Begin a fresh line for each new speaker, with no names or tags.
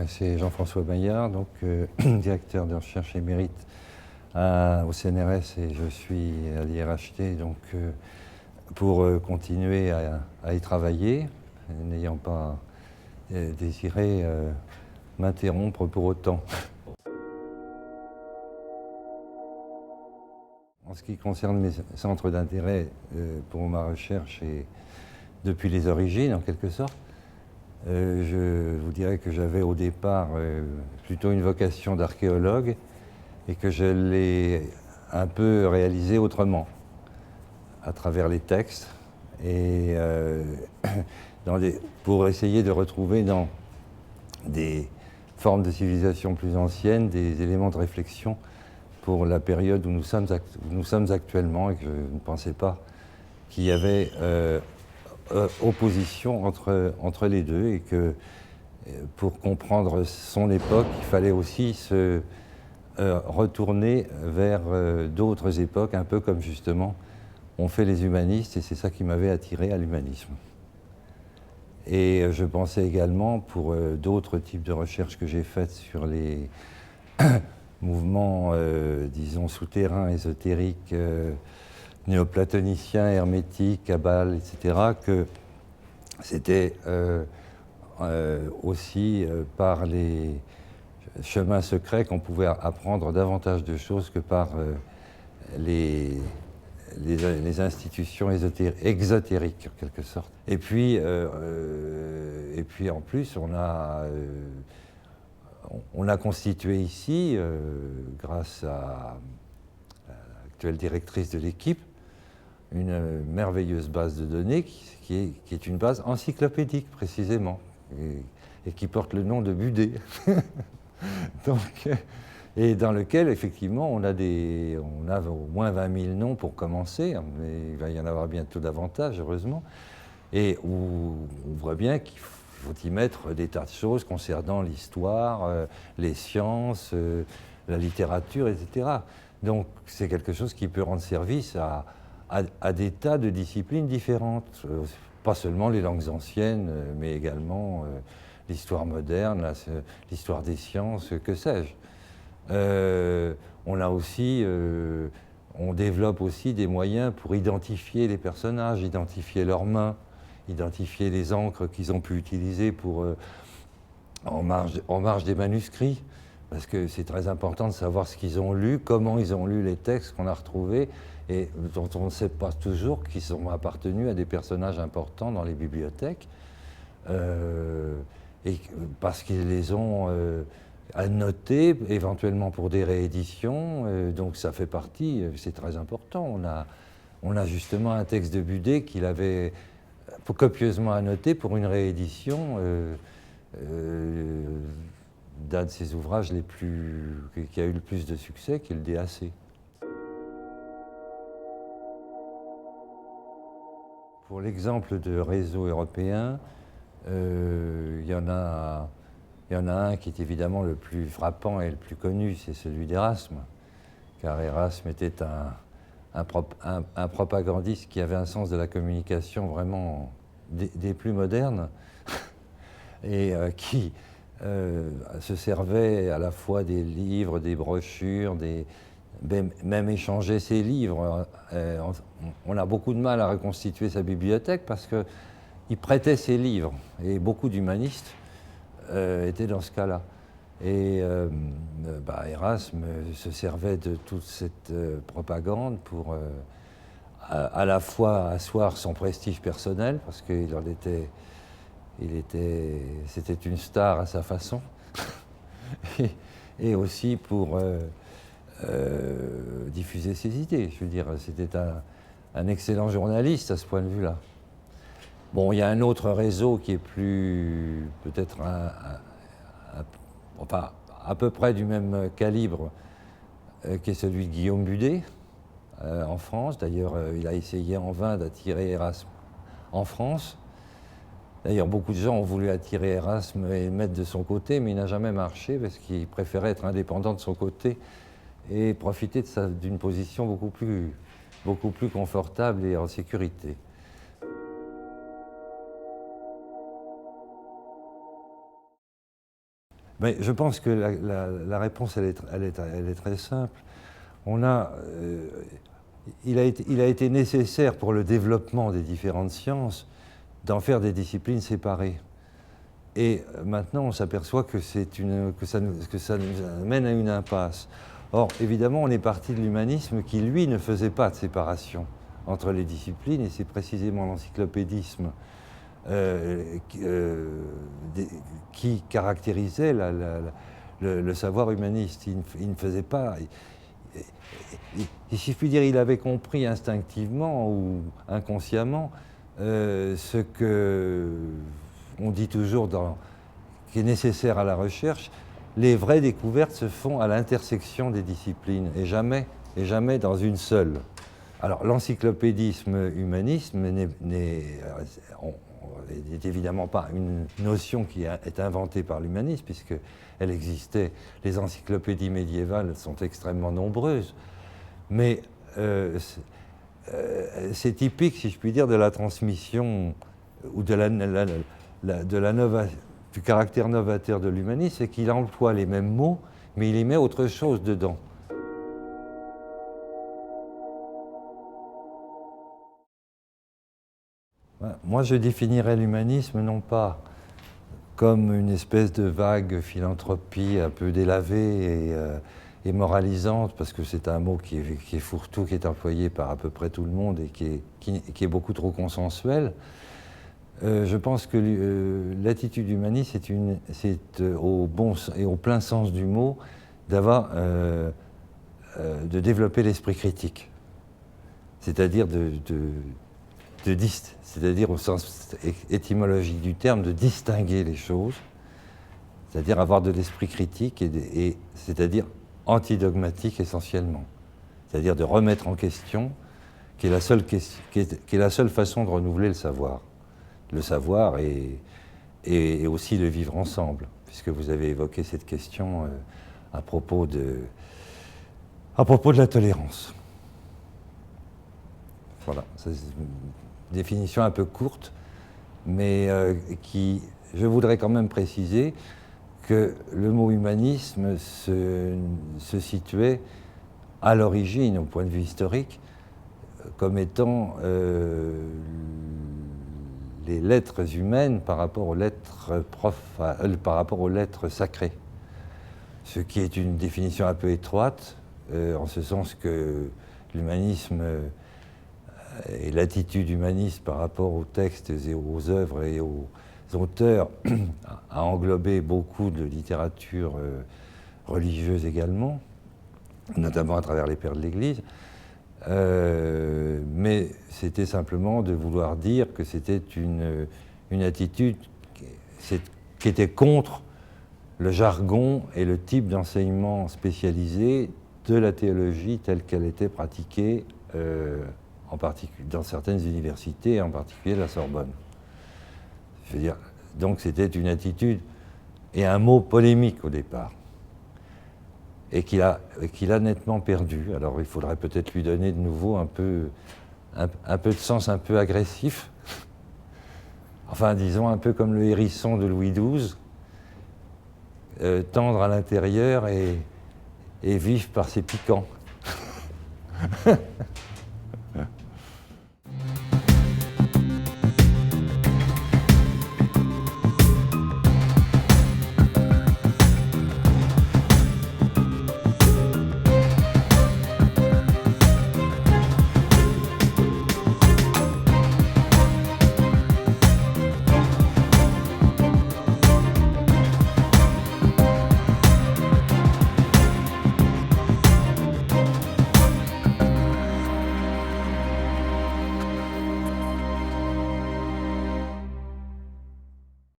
C'est Jean-François Maillard, donc directeur de recherche émérite au CNRS, et je suis à l'IRHT donc, pour continuer à y travailler, n'ayant pas désiré m'interrompre pour autant. En ce qui concerne mes centres d'intérêt pour ma recherche, et depuis les origines en quelque sorte, je vous dirais que j'avais au départ plutôt une vocation d'archéologue et que je l'ai un peu réalisé autrement, à travers les textes, et pour essayer de retrouver dans des formes de civilisation plus anciennes des éléments de réflexion pour la période où nous sommes actuellement, et que je ne pensais pas qu'il y avait opposition entre les deux, et que pour comprendre son époque, il fallait aussi se retourner vers d'autres époques, un peu comme justement ont fait les humanistes, et c'est ça qui m'avait attiré à l'humanisme. Et je pensais également, pour d'autres types de recherches que j'ai faites sur les mouvements, disons, souterrains, ésotériques, néoplatoniciens, hermétiques, Kabbale, etc., que c'était aussi par les chemins secrets qu'on pouvait apprendre davantage de choses que par les institutions exotériques, en quelque sorte. Et puis en plus, on a constitué ici, grâce à l'actuelle directrice de l'équipe, une merveilleuse base de données qui est une base encyclopédique, précisément, et qui porte le nom de Budé. Donc, et dans lequel, effectivement, on a au moins 20 000 noms pour commencer, mais il va y en avoir bientôt davantage, heureusement, et où on voit bien qu'il faut y mettre des tas de choses concernant l'histoire, les sciences, la littérature, etc. Donc c'est quelque chose qui peut rendre service à des tas de disciplines différentes, pas seulement les langues anciennes, mais également l'histoire moderne, l'histoire des sciences, que sais-je. On développe aussi des moyens pour identifier les personnages, identifier leurs mains, identifier les encres qu'ils ont pu utiliser en marge des manuscrits, parce que c'est très important de savoir ce qu'ils ont lu, comment ils ont lu les textes qu'on a retrouvés, et dont on ne sait pas toujours qu'ils ont appartenu à des personnages importants dans les bibliothèques, et parce qu'ils les ont annotés, éventuellement pour des rééditions, donc ça fait partie, c'est très important. On a justement un texte de Budé qu'il avait copieusement annoté pour une réédition d'un de ses ouvrages qui a eu le plus de succès, qui est le DAC. Pour l'exemple de réseau européen, il y en a un qui est évidemment le plus frappant et le plus connu, c'est celui d'Erasme, car Erasme était un propagandiste qui avait un sens de la communication vraiment des plus modernes, et qui se servait à la fois des livres, des brochures, même échanger ses livres. On a beaucoup de mal à reconstituer sa bibliothèque parce qu'il prêtait ses livres, et beaucoup d'humanistes étaient dans ce cas-là. Et Erasme se servait de toute cette propagande pour à la fois asseoir son prestige personnel, parce qu'il c'était une star à sa façon, et aussi pour diffuser ses idées. Je veux dire, c'était un excellent journaliste à ce point de vue-là. Bon, il y a un autre réseau qui est peut-être enfin, à peu près du même calibre, qui est celui de Guillaume Budé, en France. D'ailleurs, il a essayé en vain d'attirer Erasme en France. D'ailleurs, beaucoup de gens ont voulu attirer Erasme et le mettre de son côté, mais il n'a jamais marché parce qu'il préférait être indépendant de son côté et profiter d'une position beaucoup plus confortable et en sécurité. Mais je pense que la réponse, elle est très simple. Il a été nécessaire pour le développement des différentes sciences d'en faire des disciplines séparées. Et maintenant, on s'aperçoit que ça nous amène à une impasse. Or, évidemment, on est parti de l'humanisme qui, lui, ne faisait pas de séparation entre les disciplines, et c'est précisément l'encyclopédisme qui caractérisait le savoir humaniste. Il ne faisait pas... si je puis dire, il avait compris instinctivement ou inconsciemment ce que on dit toujours qui est nécessaire à la recherche. Les vraies découvertes se font à l'intersection des disciplines et jamais dans une seule. Alors l'encyclopédisme humanisme n'est évidemment pas une notion qui est inventée par l'humanisme, puisqu'elle existait. Les encyclopédies médiévales sont extrêmement nombreuses, mais c'est typique, si je puis dire, de la transmission ou du caractère novateur de l'humanisme, c'est qu'il emploie les mêmes mots, mais il y met autre chose dedans. Moi, je définirais l'humanisme non pas comme une espèce de vague philanthropie un peu délavée et moralisante, parce que c'est un mot qui est fourre-tout, qui est employé par à peu près tout le monde et qui est beaucoup trop consensuel. Je pense que l'attitude humaniste, c'est au bon et au plein sens du mot, de développer l'esprit critique, c'est-à-dire c'est-à-dire au sens étymologique du terme, de distinguer les choses, c'est-à-dire avoir de l'esprit critique, c'est-à-dire antidogmatique essentiellement, c'est-à-dire de remettre en question, qui est la seule façon de renouveler le savoir. Le savoir et aussi le vivre ensemble, puisque vous avez évoqué cette question à propos de la tolérance. Voilà, c'est une définition un peu courte, mais je voudrais quand même préciser que le mot humanisme se situait à l'origine, au point de vue historique, comme étant les lettres humaines par rapport aux lettres sacrées. Ce qui est une définition un peu étroite, en ce sens que l'humanisme et l'attitude humaniste par rapport aux textes et aux œuvres et aux auteurs a englobé beaucoup de littérature religieuse également, notamment à travers les pères de l'Église. Mais c'était simplement de vouloir dire que c'était une attitude qui était contre le jargon et le type d'enseignement spécialisé de la théologie telle qu'elle était pratiquée en particulier dans certaines universités, en particulier la Sorbonne. Je veux dire, donc c'était une attitude et un mot polémique au départ, et qu'il a nettement perdu. Alors il faudrait peut-être lui donner de nouveau un peu de sens un peu agressif. Enfin, disons un peu comme le hérisson de Louis XII, tendre à l'intérieur et vif par ses piquants.